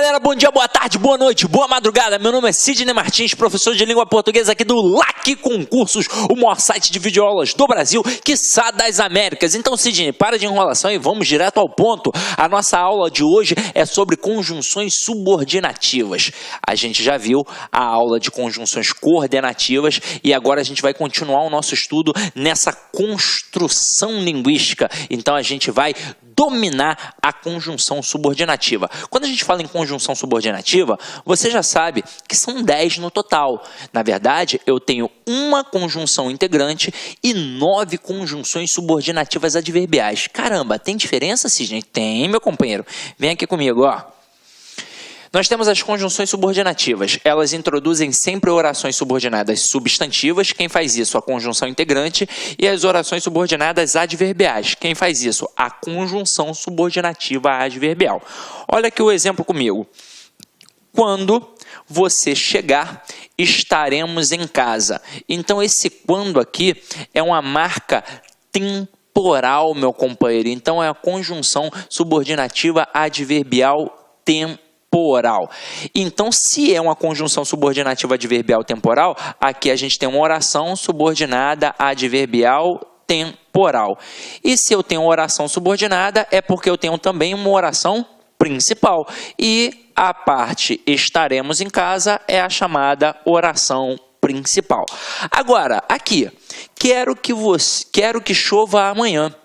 galera, bom dia, boa tarde, boa noite, boa madrugada. Meu nome é Sidney Martins, professor de língua portuguesa aqui do LAC Concursos, o maior site de videoaulas do Brasil, quiçá das Américas. Então, Sidney, para de enrolação e vamos direto ao ponto. A nossa aula de hoje é sobre conjunções subordinativas. A gente já viu a aula de conjunções coordenativas e agora a gente vai continuar o nosso estudo nessa construção linguística. Então, a gente vai dominar a conjunção subordinativa. Quando a gente fala em conjunção subordinativa, você já sabe que são 10 no total. Na verdade, eu tenho uma conjunção integrante e 9 conjunções subordinativas adverbiais. Caramba, tem diferença, Sidney? Tem, meu companheiro. Vem aqui comigo, ó. Nós temos as conjunções subordinativas. Elas introduzem sempre orações subordinadas substantivas. Quem faz isso? A conjunção integrante. E as orações subordinadas adverbiais. Quem faz isso? A conjunção subordinativa adverbial. Olha aqui o exemplo comigo. Quando você chegar, estaremos em casa. Então, esse quando aqui é uma marca temporal, meu companheiro. Então, é a conjunção subordinativa adverbial temporal. Então, se é uma conjunção subordinativa adverbial temporal, aqui a gente tem uma oração subordinada adverbial temporal. E se eu tenho uma oração subordinada, é porque eu tenho também uma oração principal. E a parte estaremos em casa é a chamada oração principal. Agora, aqui, quero que chova amanhã.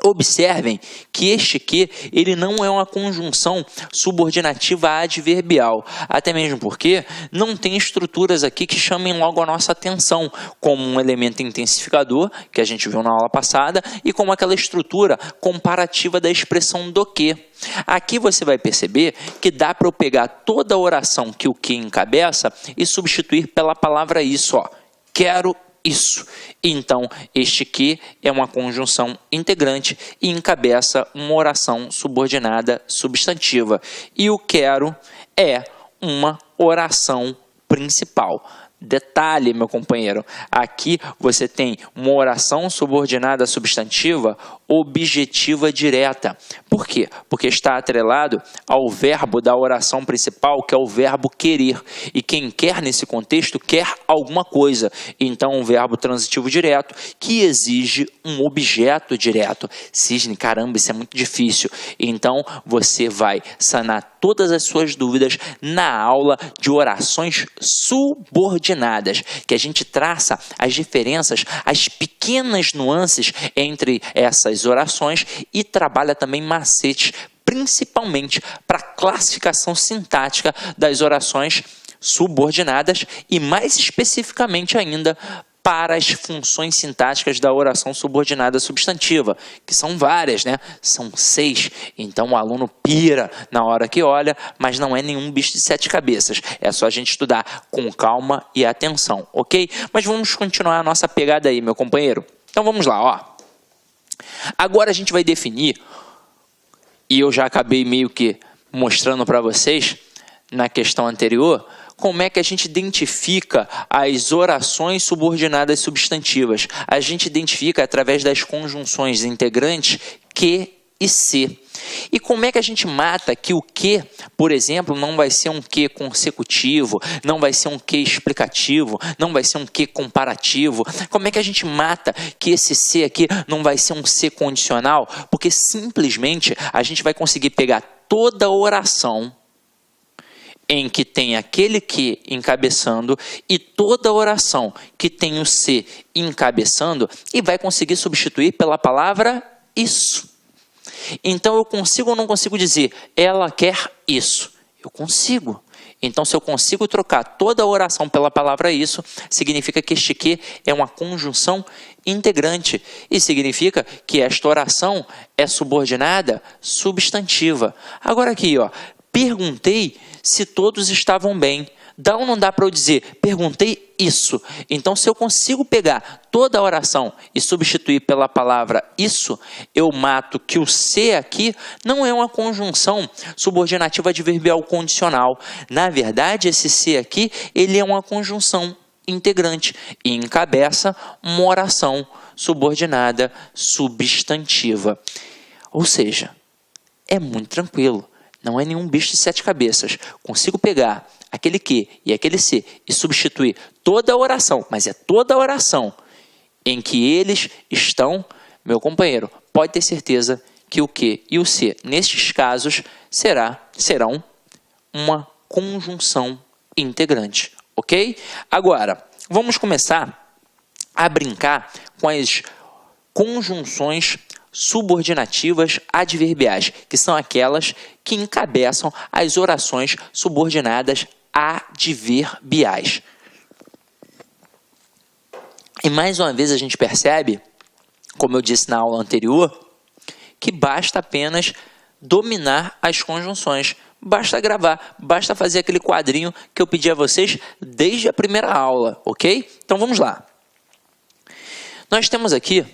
Observem que este que ele não é uma conjunção subordinativa adverbial, até mesmo porque não tem estruturas aqui que chamem logo a nossa atenção, como um elemento intensificador, que a gente viu na aula passada, e como aquela estrutura comparativa da expressão do que. Aqui você vai perceber que dá para eu pegar toda a oração que o que encabeça e substituir pela palavra isso, ó. Quero isso. Então, este que é uma conjunção integrante e encabeça uma oração subordinada substantiva. E o quero é uma oração principal. Detalhe, meu companheiro, aqui você tem uma oração subordinada substantiva objetiva direta. Por quê? Porque está atrelado ao verbo da oração principal, que é o verbo querer. E quem quer nesse contexto quer alguma coisa. Então, um verbo transitivo direto que exige um objeto direto. Sidney, caramba, isso é muito difícil. Então, você vai sanar todas as suas dúvidas na aula de orações subordinadas, que a gente traça as diferenças, as pequenas nuances entre essas orações e trabalha também macetes, principalmente para a classificação sintática das orações subordinadas e mais especificamente ainda para as funções sintáticas da oração subordinada substantiva, que são várias, né? São 6. Então o aluno pira na hora que olha, mas não é nenhum bicho de 7 cabeças. É só a gente estudar com calma e atenção, ok? Mas vamos continuar a nossa pegada aí, meu companheiro. Então vamos lá, ó. Agora a gente vai definir, e eu já acabei meio que mostrando para vocês na questão anterior, como é que a gente identifica as orações subordinadas substantivas. A gente identifica através das conjunções integrantes que e se. E como é que a gente mata que o que, por exemplo, não vai ser um que consecutivo, não vai ser um que explicativo, não vai ser um que comparativo? Como é que a gente mata que esse se aqui não vai ser um se condicional? Porque simplesmente a gente vai conseguir pegar toda a oração em que tem aquele que encabeçando e toda a oração que tem o se encabeçando e vai conseguir substituir pela palavra isso. Então eu consigo ou não consigo dizer ela quer isso? Eu consigo. Então se eu consigo trocar toda a oração pela palavra isso, significa que este que é uma conjunção integrante e significa que esta oração é subordinada substantiva. Agora aqui, ó, perguntei se todos estavam bem. Dá ou não dá para eu dizer, perguntei isso. Então, se eu consigo pegar toda a oração e substituir pela palavra isso, eu mato que o se aqui não é uma conjunção subordinativa adverbial condicional. Na verdade, esse se aqui, ele é uma conjunção integrante e encabeça uma oração subordinada substantiva. Ou seja, é muito tranquilo. não é nenhum bicho de 7 cabeças. Consigo pegar aquele que e aquele se e substituir toda a oração, mas é toda a oração em que eles estão, meu companheiro, pode ter certeza que o que e o se, nestes casos, serão uma conjunção integrante, ok? Agora, vamos começar a brincar com as conjunções subordinativas adverbiais, que são aquelas que encabeçam as orações subordinadas adverbiais. E mais uma vez a gente percebe, como eu disse na aula anterior, que basta apenas dominar as conjunções. Basta gravar, basta fazer aquele quadrinho que eu pedi a vocês desde a primeira aula, ok? Então vamos lá. Nós temos aqui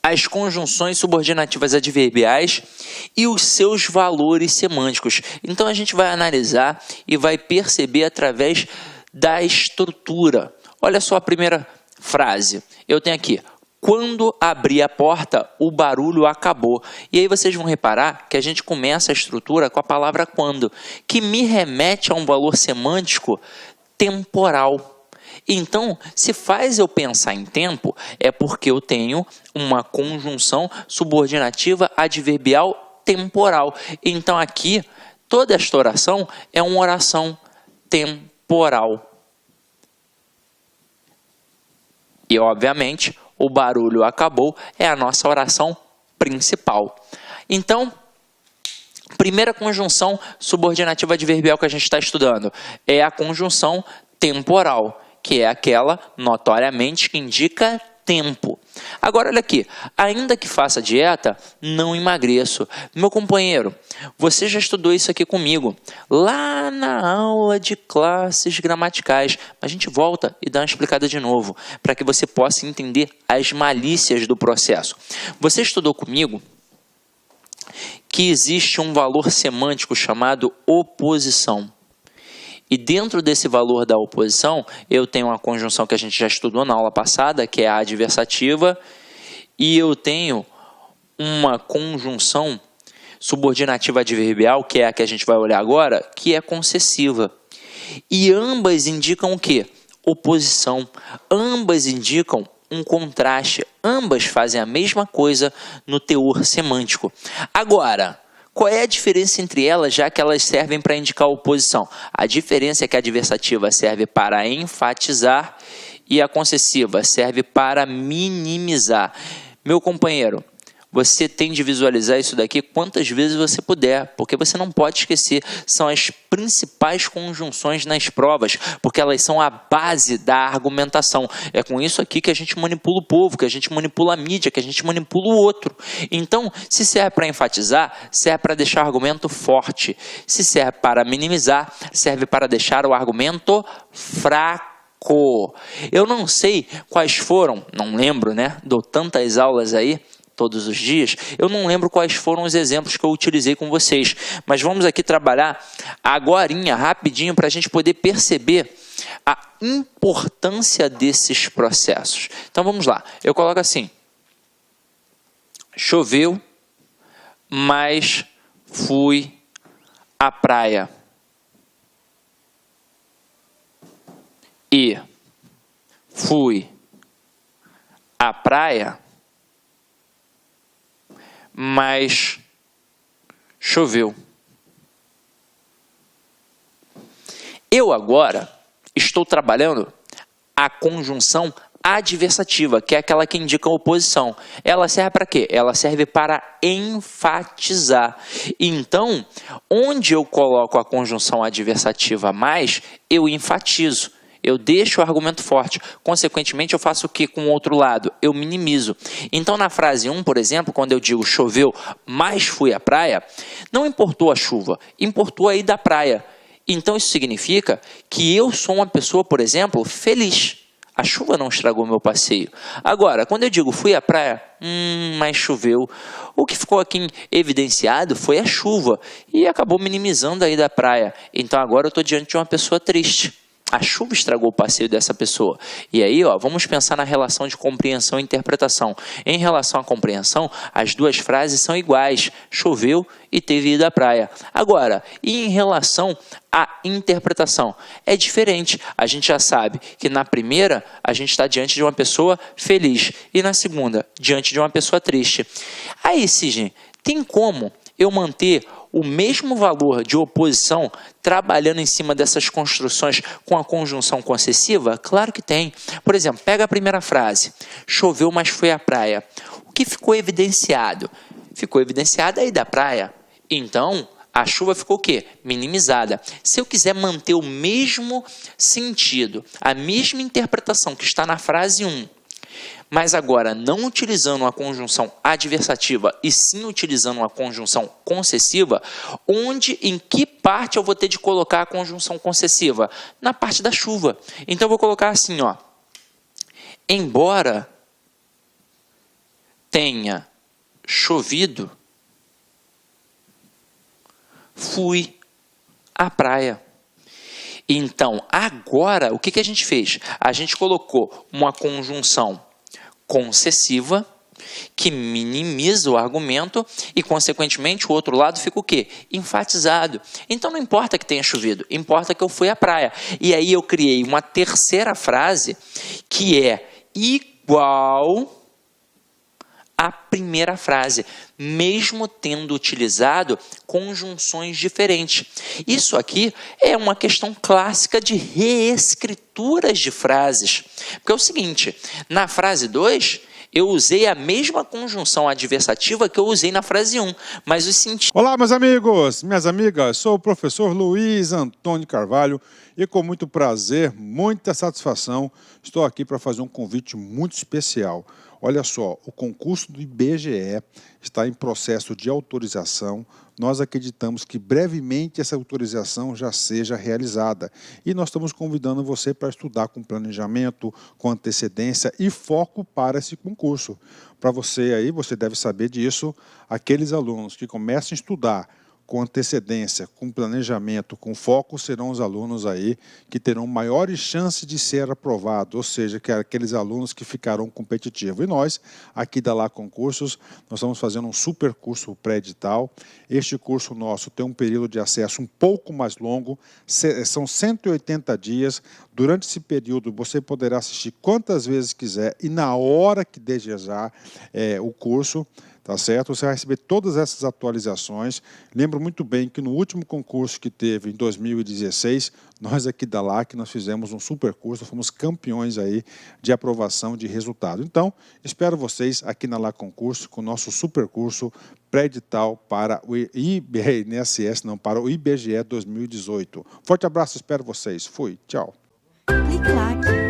as conjunções subordinativas adverbiais e os seus valores semânticos. Então a gente vai analisar e vai perceber através da estrutura. Olha só a primeira frase. Eu tenho aqui: quando abri a porta, o barulho acabou. E aí vocês vão reparar que a gente começa a estrutura com a palavra quando, que me remete a um valor semântico temporal. Então, se faz eu pensar em tempo, é porque eu tenho uma conjunção subordinativa adverbial temporal. Então, aqui, toda esta oração é uma oração temporal. E, obviamente, o barulho acabou é a nossa oração principal. Então, primeira conjunção subordinativa adverbial que a gente está estudando é a conjunção temporal, que é aquela, notoriamente, que indica tempo. Agora, olha aqui. Ainda que faça dieta, não emagreço. Meu companheiro, você já estudou isso aqui comigo, lá na aula de classes gramaticais. A gente volta e dá uma explicada de novo, para que você possa entender as malícias do processo. Você estudou comigo que existe um valor semântico chamado oposição. E dentro desse valor da oposição, eu tenho uma conjunção que a gente já estudou na aula passada, que é a adversativa, e eu tenho uma conjunção subordinativa adverbial, que é a que a gente vai olhar agora, que é concessiva. E ambas indicam o quê? Oposição. Ambas indicam um contraste. Ambas fazem a mesma coisa no teor semântico. Agora, qual é a diferença entre elas, já que elas servem para indicar oposição? A diferença é que a adversativa serve para enfatizar e a concessiva serve para minimizar. Meu companheiro, você tem de visualizar isso daqui quantas vezes você puder, porque você não pode esquecer, são as principais conjunções nas provas, porque elas são a base da argumentação. É com isso aqui que a gente manipula o povo, que a gente manipula a mídia, que a gente manipula o outro. Então, se serve para enfatizar, serve para deixar o argumento forte. Se serve para minimizar, serve para deixar o argumento fraco. Eu não sei quais foram, não lembro, né? Dou tantas aulas aí, todos os dias, eu não lembro quais foram os exemplos que eu utilizei com vocês, mas vamos aqui trabalhar agorinha, rapidinho, para a gente poder perceber a importância desses processos. Então vamos lá, eu coloco assim: choveu, mas fui à praia. E fui à praia, mas choveu. Eu agora estou trabalhando a conjunção adversativa, que é aquela que indica a oposição. Ela serve para quê? Ela serve para enfatizar. Então, onde eu coloco a conjunção adversativa mais, eu enfatizo. Eu deixo o argumento forte. Consequentemente, eu faço o que com o outro lado? Eu minimizo. Então, na frase 1, por exemplo, quando eu digo choveu, mas fui à praia, não importou a chuva, importou a ida à praia. Então, isso significa que eu sou uma pessoa, por exemplo, feliz. A chuva não estragou meu passeio. Agora, quando eu digo fui à praia, mas choveu, o que ficou aqui evidenciado foi a chuva e acabou minimizando a ida à praia. Então, agora eu estou diante de uma pessoa triste. A chuva estragou o passeio dessa pessoa. E aí, ó, vamos pensar na relação de compreensão e interpretação. Em relação à compreensão, as duas frases são iguais. Choveu e teve ido à praia. Agora, e em relação à interpretação? É diferente. A gente já sabe que na primeira, a gente está diante de uma pessoa feliz. E na segunda, diante de uma pessoa triste. Aí, Sidney, tem como eu manter o mesmo valor de oposição trabalhando em cima dessas construções com a conjunção concessiva? Claro que tem. Por exemplo, pega a primeira frase. Choveu, mas foi à praia. O que ficou evidenciado? Ficou evidenciada a ida à praia. Então, a chuva ficou o quê? Minimizada. Se eu quiser manter o mesmo sentido, a mesma interpretação que está na frase 1, mas agora não utilizando uma conjunção adversativa e sim utilizando uma conjunção concessiva, em que parte eu vou ter de colocar a conjunção concessiva? Na parte da chuva. Então eu vou colocar assim, ó. Embora tenha chovido, fui à praia. Então, agora, o que a gente fez? A gente colocou uma conjunção concessiva que minimiza o argumento e, consequentemente, o outro lado fica o quê? Enfatizado. Então, não importa que tenha chovido, importa que eu fui à praia. E aí eu criei uma terceira frase que é igual à primeira frase, mesmo tendo utilizado conjunções diferentes. Isso aqui é uma questão clássica de reescrituras de frases. Porque é o seguinte, na frase 2, eu usei a mesma conjunção adversativa que eu usei na frase 1, mas os sentidos... Olá, meus amigos, minhas amigas, sou o professor Luiz Antônio Carvalho e com muito prazer, muita satisfação, estou aqui para fazer um convite muito especial. Olha só, o concurso do IBGE está em processo de autorização. Nós acreditamos que brevemente essa autorização já seja realizada. E nós estamos convidando você para estudar com planejamento, com antecedência e foco para esse concurso. Para você aí, você deve saber disso, aqueles alunos que começam a estudar com antecedência, com planejamento, com foco, serão os alunos aí que terão maiores chances de ser aprovados, ou seja, que aqueles alunos que ficarão competitivos. E nós, aqui da Lá Concursos, nós estamos fazendo um super curso pré-edital. Este curso nosso tem um período de acesso um pouco mais longo, são 180 dias. Durante esse período, você poderá assistir quantas vezes quiser e na hora que desejar o curso. Tá certo? Você vai receber todas essas atualizações. Lembro muito bem que no último concurso que teve em 2016, nós aqui da LAC, nós fizemos um super curso, fomos campeões aí de aprovação de resultado. Então, espero vocês aqui na LAC Concurso com o nosso super curso pré-edital para o INSS, não, para o IBGE 2018. Forte abraço, espero vocês. Fui, tchau. Clique lá.